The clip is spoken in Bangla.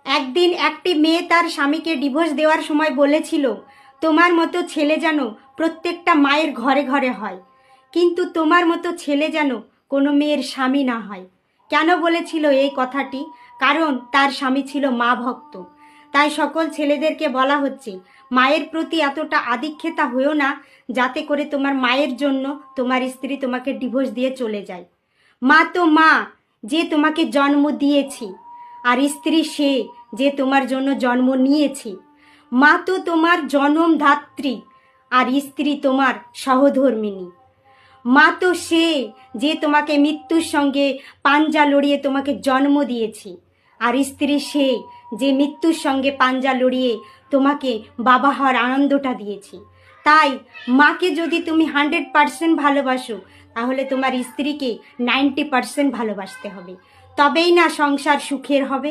একদিন একটি মেয়ে তার স্বামীকে ডিভোর্স দেওয়ার সময় বলেছিল, তোমার মতো ছেলে যেন প্রত্যেকটা মায়ের ঘরে ঘরে হয়, কিন্তু তোমার মতো ছেলে যেন কোনো মেয়ের স্বামী না হয়। কেন বলেছিল এই কথাটি? কারণ তার স্বামী ছিল মা ভক্ত। তাই সকল ছেলেদেরকে বলা হচ্ছে, মায়ের প্রতি এতটা আদিক্ষেতা হয়েও না যাতে করে তোমার মায়ের জন্য তোমার স্ত্রী তোমাকে ডিভোর্স দিয়ে চলে যায়। মা তো মা, যে তোমাকে জন্ম দিয়েছি, আর স্ত্রী সে যে তোমার জন্য জন্ম নিয়েছি। মা তো তোমার জনমধাত্রী, আর স্ত্রী তোমার সহধর্মিণী। মা তো সে যে তোমাকে মৃত্যুর সঙ্গে পাঞ্জা লড়িয়ে তোমাকে জন্ম দিয়েছি, আর স্ত্রী সে যে মৃত্যুর সঙ্গে পাঞ্জা লড়িয়ে তোমাকে বাবা হওয়ার আনন্দটা দিয়েছি। তাই মাকে যদি তুমি 100% ভালোবাসো, তাহলে তোমার স্ত্রীকে 90% ভালোবাসতে হবে, তবেই না সংসার সুখের হবে।